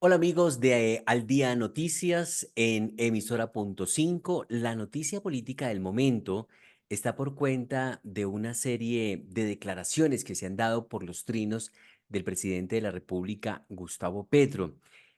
Hola amigos de Al Día Noticias en emisora.5. La noticia política del momento está por cuenta de una serie de declaraciones que se han dado por los trinos del presidente de la República, Gustavo Petro.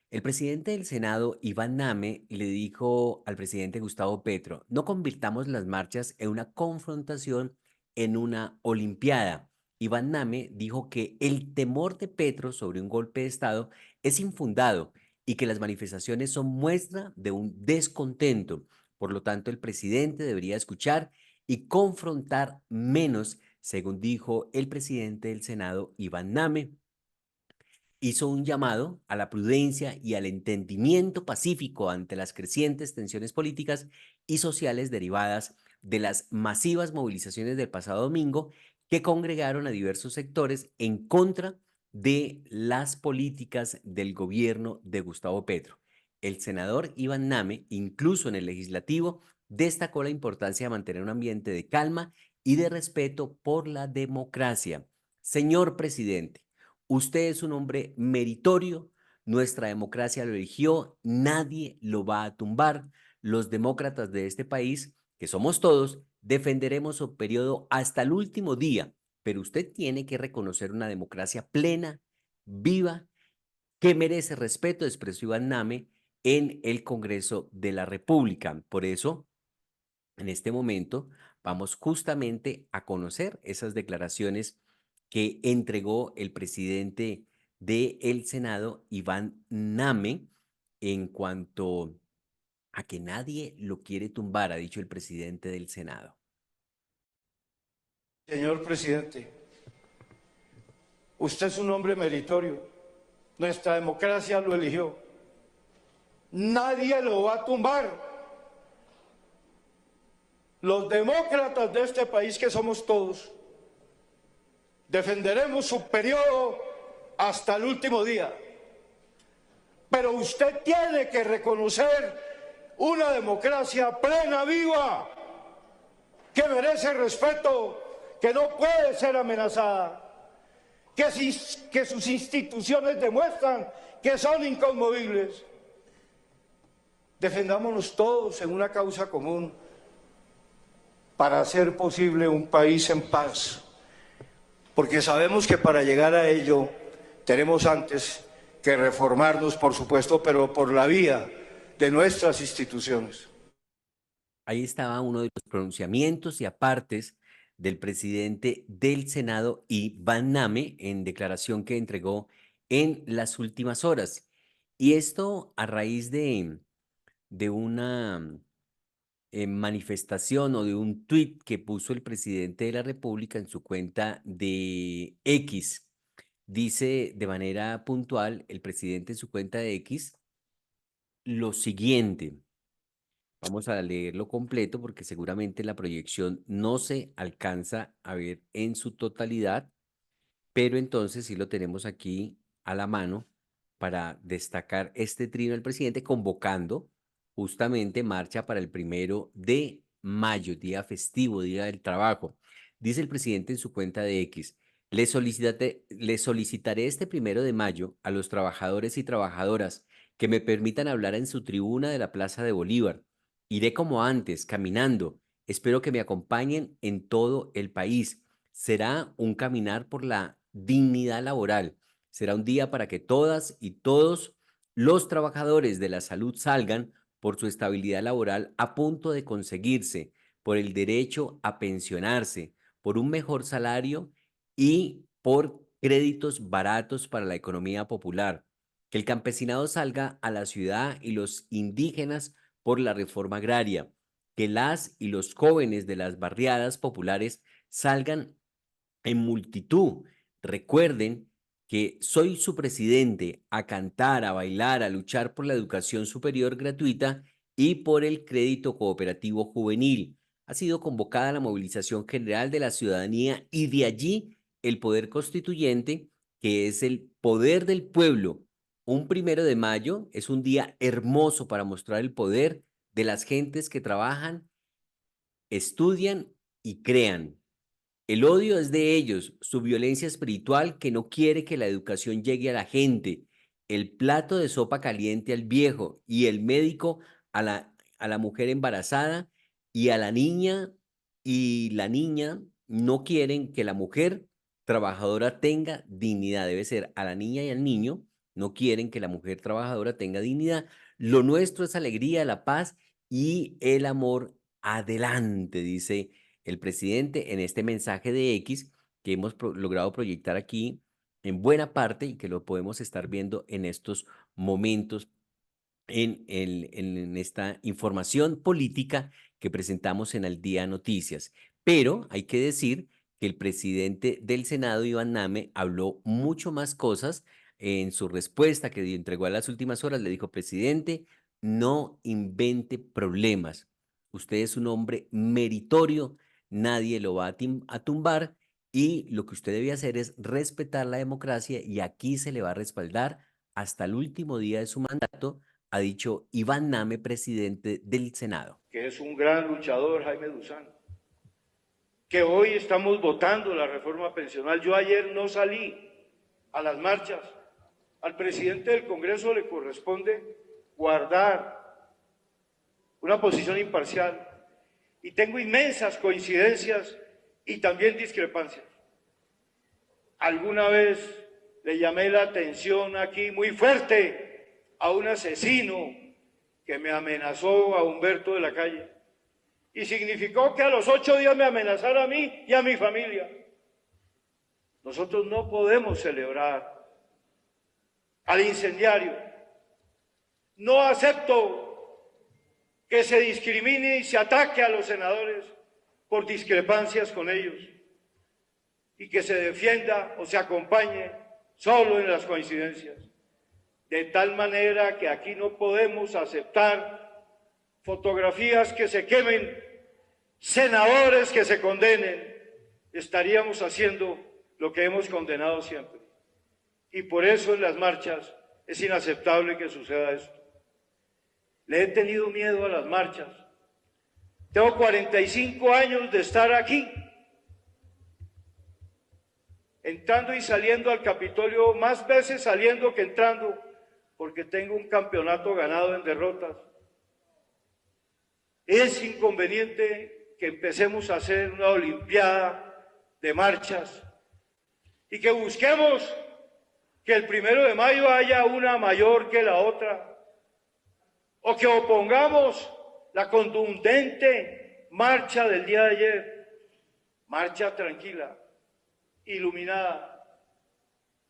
El presidente del Senado, Iván Name, le dijo al presidente Gustavo Petro: no convirtamos las marchas en una confrontación, en una olimpiada. Iván Name dijo que el temor de Petro sobre un golpe de Estado es infundado y que las manifestaciones son muestra de un descontento. Por lo tanto, el presidente debería escuchar y confrontar menos, según dijo el presidente del Senado, Iván Name. Hizo un llamado a la prudencia y al entendimiento pacífico ante las crecientes tensiones políticas y sociales derivadas de las masivas movilizaciones del pasado domingo que congregaron a diversos sectores en contra de las políticas del gobierno de Gustavo Petro. El senador Iván Name, incluso en el legislativo, destacó la importancia de mantener un ambiente de calma y de respeto por la democracia. Señor presidente, usted es un hombre meritorio, nuestra democracia lo eligió, nadie lo va a tumbar. Los demócratas de este país, que somos todos, defenderemos su periodo hasta el último día, pero usted tiene que reconocer una democracia plena, viva, que merece respeto, expresó Iván Name en el Congreso de la República. Por eso, en este momento, vamos justamente a conocer esas declaraciones que entregó el presidente del Senado, Iván Name, en cuanto a que nadie lo quiere tumbar, ha dicho el presidente del Senado. Señor presidente, usted es un hombre meritorio. Nuestra democracia lo eligió. Nadie lo va a tumbar. Los demócratas de este país, que somos todos, defenderemos su periodo hasta el último día. Pero usted tiene que reconocer una democracia plena, viva, que merece respeto, que no puede ser amenazada, que sus instituciones demuestran que son inconmovibles. Defendámonos todos en una causa común para hacer posible un país en paz, porque sabemos que para llegar a ello tenemos antes que reformarnos, por supuesto, pero por la vía de nuestras instituciones. Ahí estaba uno de los pronunciamientos y apartes del presidente del Senado, Iván Name, en declaración que entregó en las últimas horas. Y esto a raíz de una manifestación o de un tuit que puso el presidente de la República en su cuenta de X. Dice de manera puntual el presidente en su cuenta de X lo siguiente. Vamos a leerlo completo porque seguramente la proyección no se alcanza a ver en su totalidad, pero entonces sí lo tenemos aquí a la mano para destacar este trino del presidente convocando justamente marcha para el 1 de mayo, día festivo, día del trabajo. Dice el presidente en su cuenta de X: le solicitaré este 1 de mayo a los trabajadores y trabajadoras que me permitan hablar en su tribuna de la Plaza de Bolívar. Iré como antes, caminando. Espero que me acompañen en todo el país. Será un caminar por la dignidad laboral. Será un día para que todas y todos los trabajadores de la salud salgan por su estabilidad laboral a punto de conseguirse, por el derecho a pensionarse, por un mejor salario y por créditos baratos para la economía popular. Que el campesinado salga a la ciudad y los indígenas por la reforma agraria. Que las y los jóvenes de las barriadas populares salgan en multitud. Recuerden que soy su presidente, a cantar, a bailar, a luchar por la educación superior gratuita y por el crédito cooperativo juvenil. Ha sido convocada la movilización general de la ciudadanía y de allí el poder constituyente, que es el poder del pueblo. Un 1 de mayo es un día hermoso para mostrar el poder de las gentes que trabajan, estudian y crean. El odio es de ellos, su violencia espiritual que no quiere que la educación llegue a la gente el plato de sopa caliente al viejo y el médico a la mujer embarazada y a la niña, y la niña no quieren que la mujer trabajadora tenga dignidad. Debe ser a la niña y al niño, no quieren que la mujer trabajadora tenga dignidad. Lo nuestro es alegría, la paz y el amor. Adelante, dice el presidente en este mensaje de X que hemos logrado proyectar aquí en buena parte y que lo podemos estar viendo en estos momentos en esta información política que presentamos en Al Día Noticias. Pero hay que decir que el presidente del Senado, Iván Name, habló mucho más cosas en su respuesta que entregó a las últimas horas. Le dijo, presidente, no invente problemas. Usted es un hombre meritorio, nadie lo va a tumbar y lo que usted debe hacer es respetar la democracia y aquí se le va a respaldar hasta el último día de su mandato, ha dicho Iván Name, presidente del Senado. Que es un gran luchador, Jaime Duzán, que hoy estamos votando la reforma pensional. Yo ayer no salí a las marchas. Al presidente del Congreso le corresponde guardar una posición imparcial y tengo inmensas coincidencias y también discrepancias. Alguna vez le llamé la atención aquí muy fuerte a un asesino que me amenazó a Humberto de la Calle y significó que a los 8 días me amenazara a mí y a mi familia. Nosotros no podemos celebrar al incendiario. No acepto que se discrimine y se ataque a los senadores por discrepancias con ellos y que se defienda o se acompañe solo en las coincidencias. De tal manera que aquí no podemos aceptar fotografías que se quemen, senadores que se condenen. Estaríamos haciendo lo que hemos condenado siempre. Y por eso en las marchas es inaceptable que suceda esto. Le he tenido miedo a las marchas. Tengo 45 años de estar aquí, entrando y saliendo al Capitolio, más veces saliendo que entrando, porque tengo un campeonato ganado en derrotas. Es inconveniente que empecemos a hacer una olimpiada de marchas y que busquemos que el 1 de mayo haya una mayor que la otra, o que opongamos la contundente marcha del día de ayer, marcha tranquila, iluminada.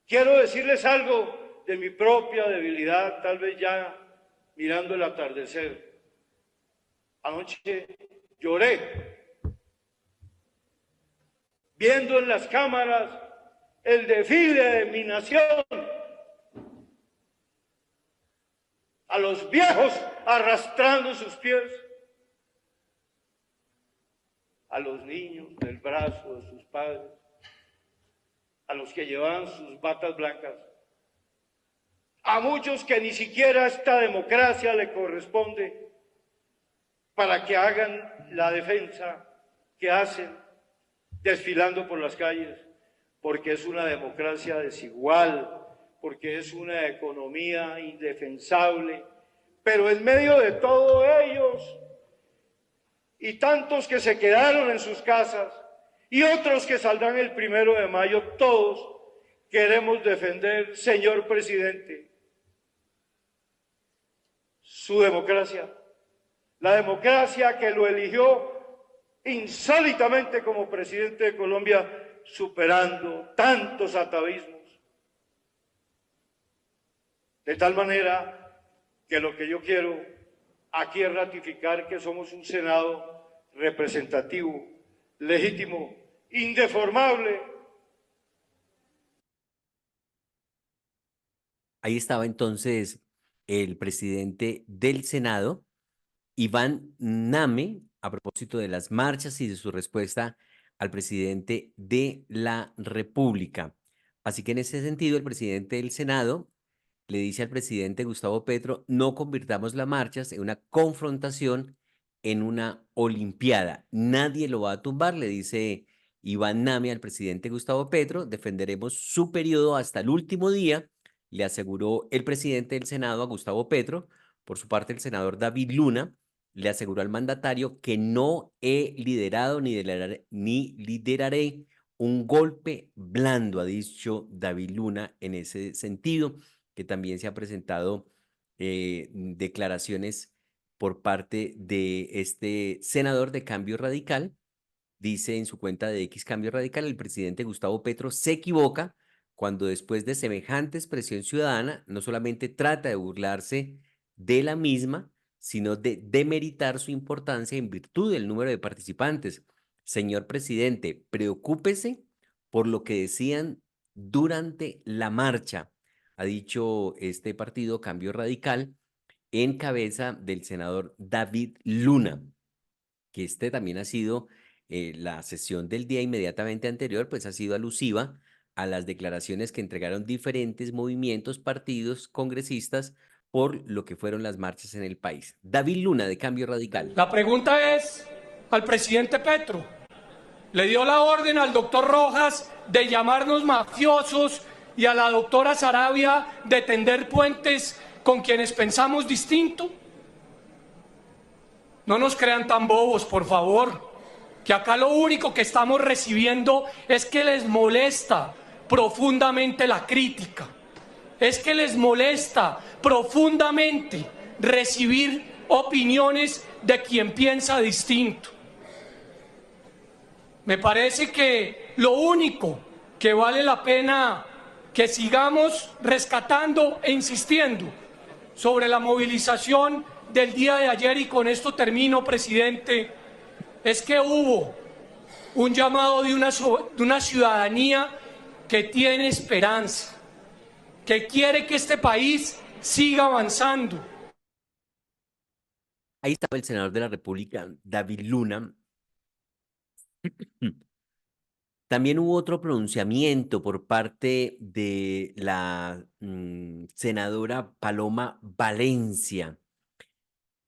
Quiero decirles algo de mi propia debilidad, tal vez ya mirando el atardecer. Anoche lloré, viendo en las cámaras el desfile de mi nación, a los viejos arrastrando sus pies, a los niños en el brazo de sus padres, a los que llevaban sus batas blancas, a muchos que ni siquiera esta democracia le corresponde para que hagan la defensa que hacen desfilando por las calles, porque es una democracia desigual, porque es una economía indefensable, pero en medio de todo ellos y tantos que se quedaron en sus casas y otros que saldrán el 1 de mayo, todos queremos defender, señor presidente, su democracia, la democracia que lo eligió insólitamente como presidente de Colombia, superando tantos atavismos. De tal manera que lo que yo quiero aquí es ratificar que somos un Senado representativo, legítimo, indeformable. Ahí estaba entonces el presidente del Senado, Iván Name, a propósito de las marchas y de su respuesta al presidente de la República. Así que en ese sentido, el presidente del Senado le dice al presidente Gustavo Petro, no convirtamos las marchas en una confrontación, en una olimpiada. Nadie lo va a tumbar, le dice Iván Name al presidente Gustavo Petro, defenderemos su periodo hasta el último día le aseguró el presidente del Senado, a Gustavo Petro. Por su parte, el senador David Luna le aseguró al mandatario que no he liderado ni lideraré un golpe blando, ha dicho David Luna en ese sentido, que también se ha presentado declaraciones por parte de este senador de Cambio Radical. Dice en su cuenta de X Cambio Radical, el presidente Gustavo Petro se equivoca cuando después de semejante expresión ciudadana no solamente trata de burlarse de la misma, sino de demeritar su importancia en virtud del número de participantes. Señor presidente, preocúpese por lo que decían durante la marcha, ha dicho este partido Cambio Radical en cabeza del senador David Luna, que este también ha sido, la sesión del día inmediatamente anterior, pues ha sido alusiva a las declaraciones que entregaron diferentes movimientos, partidos, congresistas, por lo que fueron las marchas en el país. David Luna, de Cambio Radical. La pregunta es al presidente Petro. Le dio la orden al doctor Rojas de llamarnos mafiosos y a la doctora Sarabia de tender puentes con quienes pensamos distinto. No nos crean tan bobos, por favor, que acá lo único que estamos recibiendo es que les molesta profundamente la crítica, es que les molesta profundamente recibir opiniones de quien piensa distinto. Me parece que lo único que vale la pena que sigamos rescatando e insistiendo sobre la movilización del día de ayer, y con esto termino, presidente, es que hubo un llamado de una ciudadanía que tiene esperanza, que quiere que este país siga avanzando. Ahí estaba el senador de la República, David Luna. También hubo otro pronunciamiento por parte de la senadora Paloma Valencia,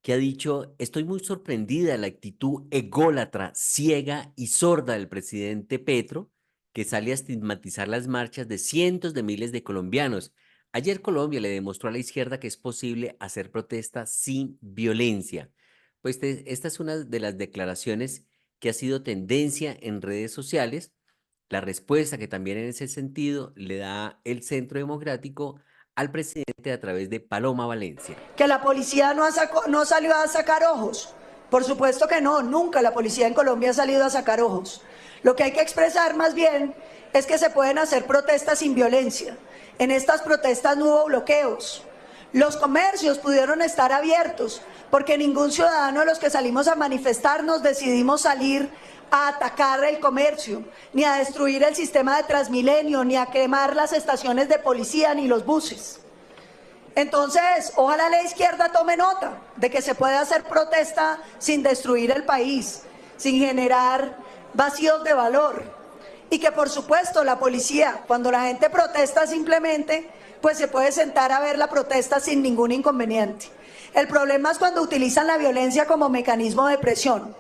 que ha dicho: estoy muy sorprendida de la actitud ególatra, ciega y sorda del presidente Petro, que sale a estigmatizar las marchas de cientos de miles de colombianos. Ayer Colombia le demostró a la izquierda que es posible hacer protestas sin violencia. Pues esta es una de las declaraciones que ha sido tendencia en redes sociales. La respuesta que también en ese sentido le da el Centro Democrático al presidente a través de Paloma Valencia. Que la policía no salió a sacar ojos. Por supuesto que no, nunca la policía en Colombia ha salido a sacar ojos. Lo que hay que expresar más bien es que se pueden hacer protestas sin violencia. En estas protestas no hubo bloqueos. Los comercios pudieron estar abiertos porque ningún ciudadano de los que salimos a manifestarnos decidimos salir a atacar el comercio, ni a destruir el sistema de Transmilenio, ni a quemar las estaciones de policía, ni los buses. Entonces, ojalá la izquierda tome nota de que se puede hacer protesta sin destruir el país, sin generar vacíos de valor. Y que, por supuesto, la policía, cuando la gente protesta simplemente, pues se puede sentar a ver la protesta sin ningún inconveniente. El problema es cuando utilizan la violencia como mecanismo de presión.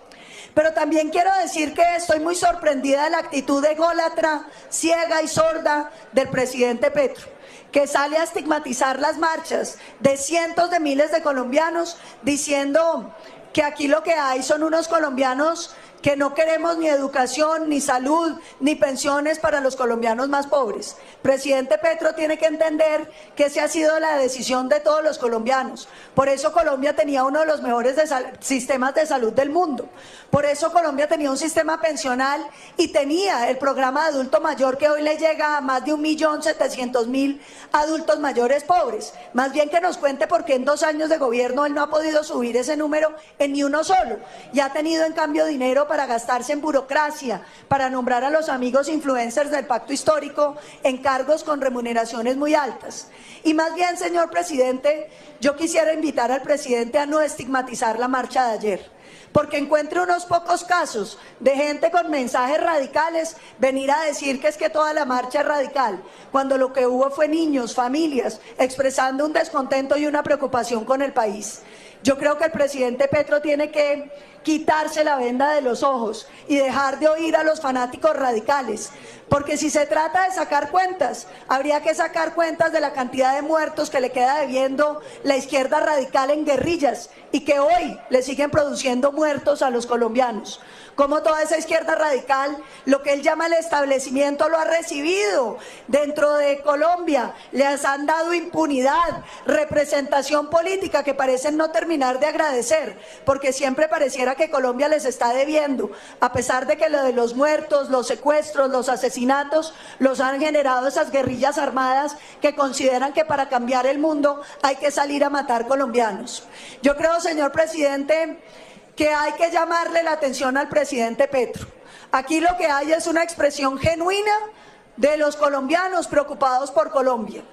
Pero también quiero decir que estoy muy sorprendida de la actitud ególatra, ciega y sorda del presidente Petro, que sale a estigmatizar las marchas de cientos de miles de colombianos, diciendo que aquí lo que hay son unos colombianos que no queremos ni educación, ni salud, ni pensiones para los colombianos más pobres. Presidente Petro tiene que entender que esa ha sido la decisión de todos los colombianos. Por eso Colombia tenía uno de los mejores sistemas de salud del mundo. Por eso Colombia tenía un sistema pensional y tenía el programa de adulto mayor que hoy le llega a más de 1.700.000 adultos mayores pobres. Más bien que nos cuente por qué en 2 años de gobierno él no ha podido subir ese número en ni uno solo. Y ha tenido en cambio dinero para gastarse en burocracia, para nombrar a los amigos influencers del pacto histórico en cargos con remuneraciones muy altas. Y más bien, señor presidente, yo quisiera invitar al presidente a no estigmatizar la marcha de ayer, porque encuentre unos pocos casos de gente con mensajes radicales venir a decir que es que toda la marcha es radical, cuando lo que hubo fue niños, familias, expresando un descontento y una preocupación con el país. Yo creo que el presidente Petro tiene que quitarse la venda de los ojos y dejar de oír a los fanáticos radicales. Porque si se trata de sacar cuentas, habría que sacar cuentas de la cantidad de muertos que le queda debiendo la izquierda radical en guerrillas y que hoy le siguen produciendo muertos a los colombianos. Como toda esa izquierda radical, lo que él llama el establecimiento, lo ha recibido dentro de Colombia, les han dado impunidad, representación política que parecen no terminar de agradecer, porque siempre pareciera que Colombia les está debiendo, a pesar de que lo de los muertos, los secuestros, los asesinatos, los han generado esas guerrillas armadas que consideran que para cambiar el mundo hay que salir a matar colombianos. Yo creo, señor presidente, que hay que llamarle la atención al presidente Petro. Aquí lo que hay es una expresión genuina de los colombianos preocupados por Colombia.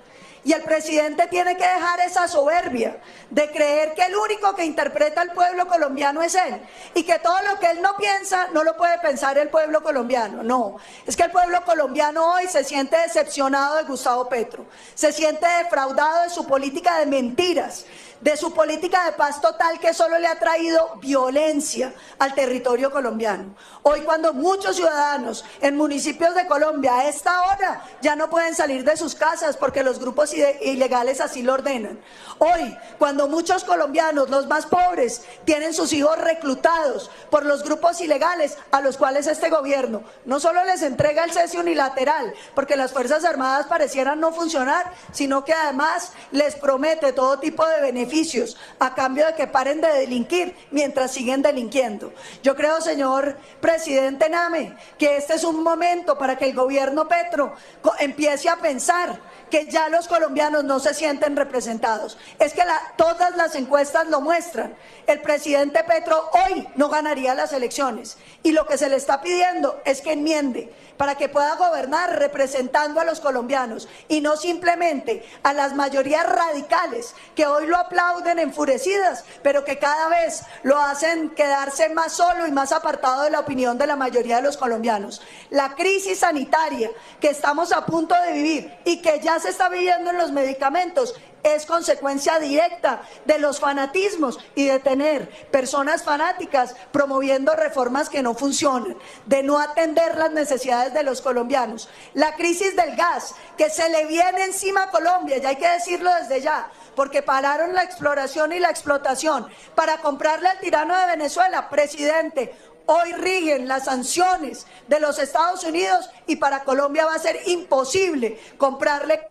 Y el presidente tiene que dejar esa soberbia de creer que el único que interpreta al pueblo colombiano es él y que todo lo que él no piensa no lo puede pensar el pueblo colombiano. No, es que el pueblo colombiano hoy se siente decepcionado de Gustavo Petro, se siente defraudado de su política de mentiras, de su política de paz total que solo le ha traído violencia al territorio colombiano. Hoy, cuando muchos ciudadanos en municipios de Colombia a esta hora ya no pueden salir de sus casas porque los grupos ilegales así lo ordenan. Hoy, cuando muchos colombianos, los más pobres, tienen sus hijos reclutados por los grupos ilegales a los cuales este gobierno no solo les entrega el cese unilateral, porque las Fuerzas Armadas parecieran no funcionar, sino que además les promete todo tipo de beneficios a cambio de que paren de delinquir mientras siguen delinquiendo. Yo creo, señor presidente Name, que este es un momento para que el gobierno Petro empiece a pensar que ya los colombianos no se sienten representados. Es que todas las encuestas lo muestran. El presidente Petro hoy no ganaría las elecciones y lo que se le está pidiendo es que enmiende para que pueda gobernar representando a los colombianos y no simplemente a las mayorías radicales que hoy lo aplauden enfurecidas, pero que cada vez lo hacen quedarse más solo y más apartado de la opinión de la mayoría de los colombianos. La crisis sanitaria que estamos a punto de vivir y que ya se está viviendo en los medicamentos es consecuencia directa de los fanatismos y de tener personas fanáticas promoviendo reformas que no funcionan, de no atender las necesidades de los colombianos. La crisis del gas que se le viene encima a Colombia, y hay que decirlo desde ya, porque pararon la exploración y la explotación para comprarle al tirano de Venezuela. Presidente, hoy rigen las sanciones de los Estados Unidos y para Colombia va a ser imposible comprarle.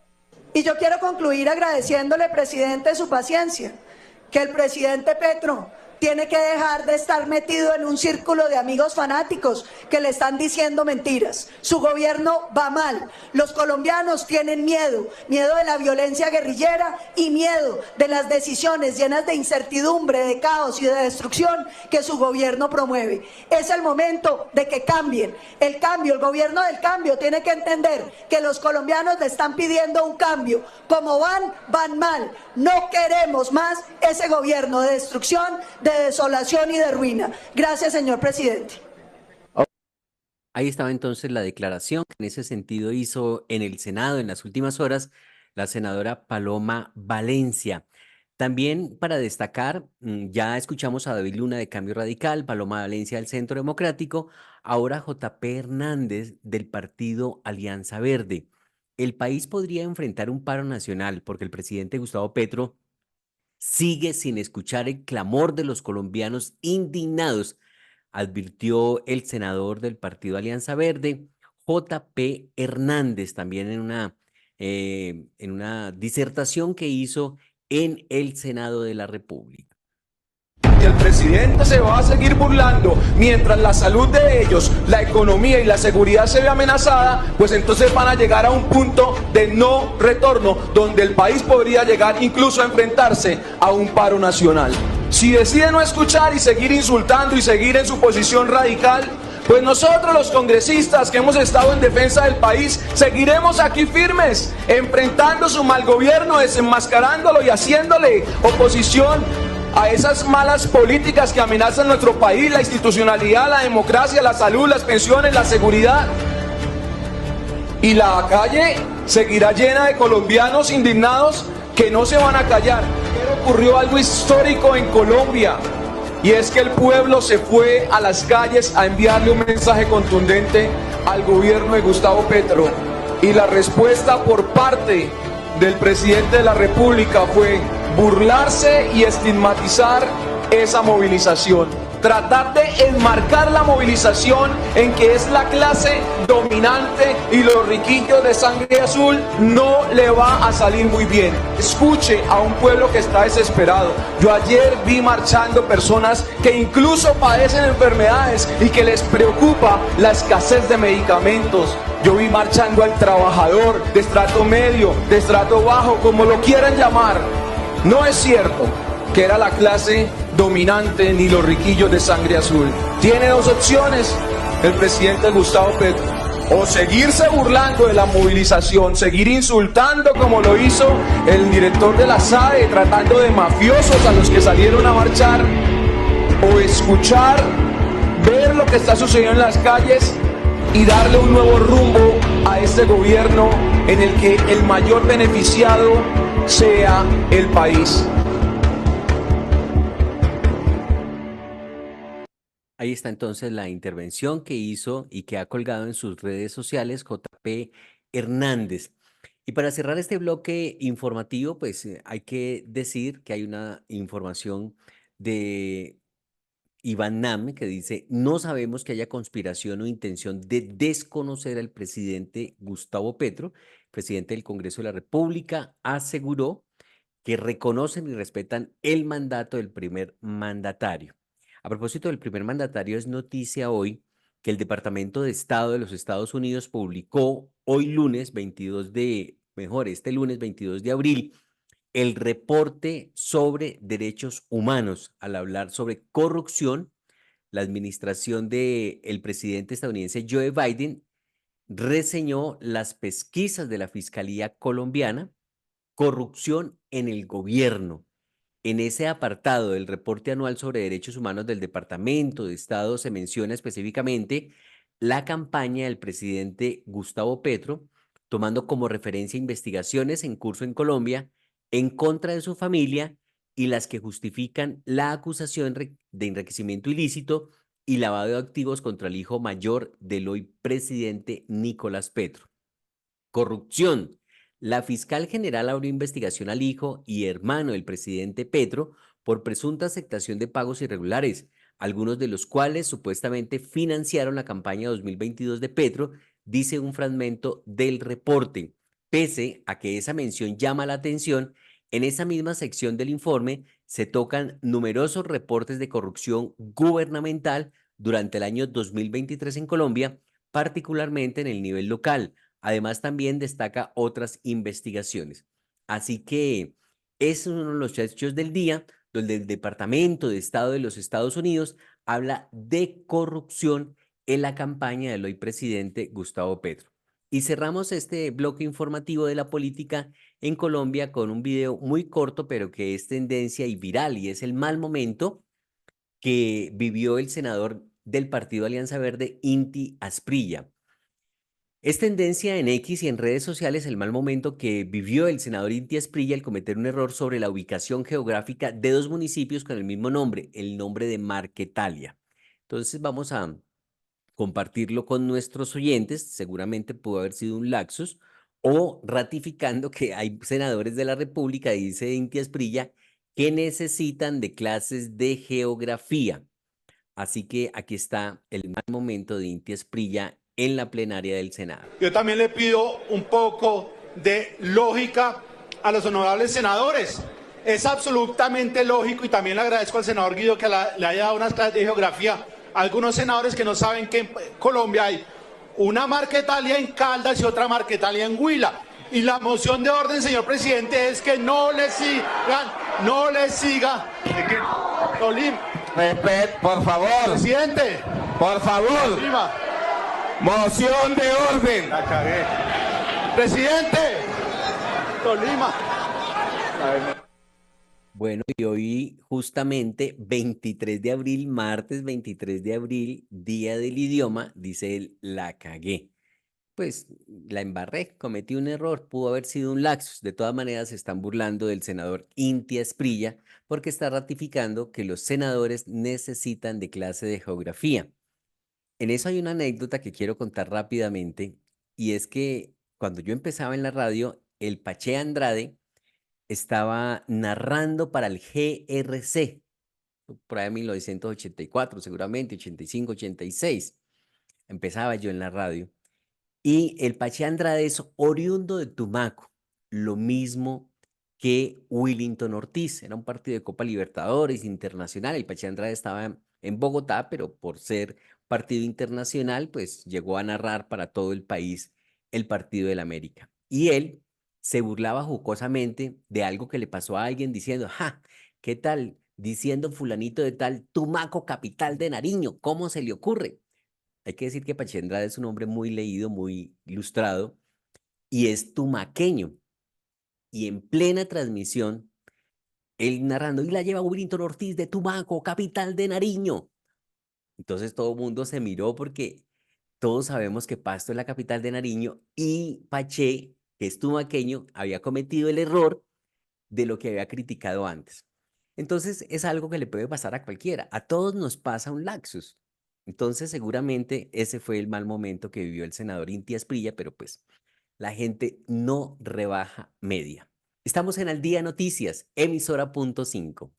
Y yo quiero concluir agradeciéndole, presidente, su paciencia, que el presidente Petro tiene que dejar de estar metido en un círculo de amigos fanáticos que le están diciendo mentiras. Su gobierno va mal. Los colombianos tienen miedo, miedo de la violencia guerrillera y miedo de las decisiones llenas de incertidumbre, de caos y de destrucción que su gobierno promueve. Es el momento de que cambien. El cambio, el gobierno del cambio tiene que entender que los colombianos le están pidiendo un cambio. Como van mal. No queremos más ese gobierno de destrucción, de desolación y de ruina. Gracias, señor presidente. Ahí estaba entonces la declaración que en ese sentido hizo en el Senado en las últimas horas la senadora Paloma Valencia. También para destacar, ya escuchamos a David Luna de Cambio Radical, Paloma Valencia del Centro Democrático, ahora JP Hernández del partido Alianza Verde. El país podría enfrentar un paro nacional porque el presidente Gustavo Petro sigue sin escuchar el clamor de los colombianos indignados, advirtió el senador del partido Alianza Verde, JP Hernández, también en una disertación que hizo en el Senado de la República. El presidente se va a seguir burlando mientras la salud de ellos, la economía y la seguridad se ve amenazada, pues entonces van a llegar a un punto de no retorno donde el país podría llegar incluso a enfrentarse a un paro nacional. Si decide no escuchar y seguir insultando y seguir en su posición radical, pues nosotros los congresistas que hemos estado en defensa del país seguiremos aquí firmes, enfrentando su mal gobierno, desenmascarándolo y haciéndole oposición a esas malas políticas que amenazan nuestro país, la institucionalidad, la democracia, la salud, las pensiones, la seguridad. Y la calle seguirá llena de colombianos indignados que no se van a callar. Ayer ocurrió algo histórico en Colombia. Y es que el pueblo se fue a las calles a enviarle un mensaje contundente al gobierno de Gustavo Petro. Y la respuesta por parte del presidente de la República fue burlarse y estigmatizar esa movilización. Tratar de enmarcar la movilización en que es la clase dominante y los riquillos de sangre azul no le va a salir muy bien. Escuche a un pueblo que está desesperado. Yo ayer vi marchando personas que incluso padecen enfermedades y que les preocupa la escasez de medicamentos. Yo vi marchando al trabajador de estrato medio, de estrato bajo, como lo quieran llamar. No es cierto que era la clase dominante ni los riquillos de sangre azul. Tiene dos opciones el presidente Gustavo Petro: o seguirse burlando de la movilización, seguir insultando como lo hizo el director de la SAE, tratando de mafiosos a los que salieron a marchar, o escuchar, ver lo que está sucediendo en las calles y darle un nuevo rumbo a este gobierno en el que el mayor beneficiado sea el país. Ahí está entonces la intervención que hizo y que ha colgado en sus redes sociales JP Hernández. Y para cerrar este bloque informativo, pues hay que decir que hay una información de Iván Name que dice: no sabemos que haya conspiración o intención de desconocer al presidente Gustavo Petro. El presidente del Congreso de la República aseguró que reconocen y respetan el mandato del primer mandatario. A propósito del primer mandatario, es noticia hoy que el Departamento de Estado de los Estados Unidos publicó hoy lunes 22 este lunes 22 de abril, el reporte sobre derechos humanos. Al hablar sobre corrupción, la administración del presidente estadounidense Joe Biden reseñó las pesquisas de la Fiscalía colombiana, corrupción en el gobierno. En ese apartado del reporte anual sobre derechos humanos del Departamento de Estado se menciona específicamente la campaña del presidente Gustavo Petro, tomando como referencia investigaciones en curso en Colombia en contra de su familia y las que justifican la acusación de enriquecimiento ilícito y lavado de activos contra el hijo mayor del hoy presidente Nicolás Petro. Corrupción. La fiscal general abrió investigación al hijo y hermano del presidente Petro por presunta aceptación de pagos irregulares, algunos de los cuales supuestamente financiaron la campaña 2022 de Petro, dice un fragmento del reporte. Pese a que esa mención llama la atención, en esa misma sección del informe se tocan numerosos reportes de corrupción gubernamental durante el año 2023 en Colombia, particularmente en el nivel local. Además, también destaca otras investigaciones. Así que es uno de los hechos del día donde el Departamento de Estado de los Estados Unidos habla de corrupción en la campaña del hoy presidente Gustavo Petro. Y cerramos este bloque informativo de la política en Colombia con un video muy corto, pero que es tendencia y viral, y es el mal momento que vivió el senador del Partido Alianza Verde, Inti Asprilla. Es tendencia en X y en redes sociales el mal momento que vivió el senador Inti Asprilla al cometer un error sobre la ubicación geográfica de dos municipios con el mismo nombre, el nombre de Marquetalia. Entonces vamos a compartirlo con nuestros oyentes, seguramente pudo haber sido un lapsus, o ratificando que hay senadores de la República, dice Inti Asprilla, que necesitan de clases de geografía. Así que aquí está el mal momento de Inti Asprilla en la plenaria del Senado. Yo también le pido un poco de lógica a los honorables senadores. Es absolutamente lógico, y también le agradezco al senador Guido que le haya dado unas clases de geografía a algunos senadores que no saben que en Colombia hay una Marquetalia en Caldas y otra Marquetalia en Huila. Y la moción de orden, señor presidente, es que no le siga. Por favor, Presidente, por favor, Tolima, moción de orden. la cagué. Presidente, Tolima. Bueno, y hoy justamente 23 de abril, martes 23 de abril, Día del Idioma, dice él, la cagué. pues la embarré, cometí un error, pudo haber sido un lapsus. De todas maneras, se están burlando del senador Inti Asprilla porque está ratificando que los senadores necesitan de clase de geografía. En eso hay una anécdota que quiero contar rápidamente, y es que cuando yo empezaba en la radio, el Pache Andrade estaba narrando para el GRC, por ahí en 1984, seguramente, 85, 86. Empezaba yo en la radio. Y el Pache Andrade es oriundo de Tumaco, lo mismo que Willington Ortiz. Era un partido de Copa Libertadores internacional. El Pache Andrade estaba en Bogotá, pero por ser partido internacional, pues llegó a narrar para todo el país el partido del América. Y él se burlaba jocosamente de algo que le pasó a alguien diciendo, ¡ja! ¿Qué tal? Diciendo fulanito de tal, Tumaco, capital de Nariño, ¿cómo se le ocurre? Hay que decir que Pache Andrade es un hombre muy leído, muy ilustrado, y es tumaqueño. Y en plena transmisión, él narrando, y la lleva Willington Ortiz de Tumaco, capital de Nariño. Entonces todo el mundo se miró porque todos sabemos que Pasto es la capital de Nariño y Pache, que es tumaqueño, había cometido el error de lo que había criticado antes. Entonces es algo que le puede pasar a cualquiera. A todos nos pasa un lapsus. Entonces seguramente ese fue el mal momento que vivió el senador Inti Asprilla, pero pues la gente no rebaja media. Estamos en Al Día Noticias, emisora punto 5.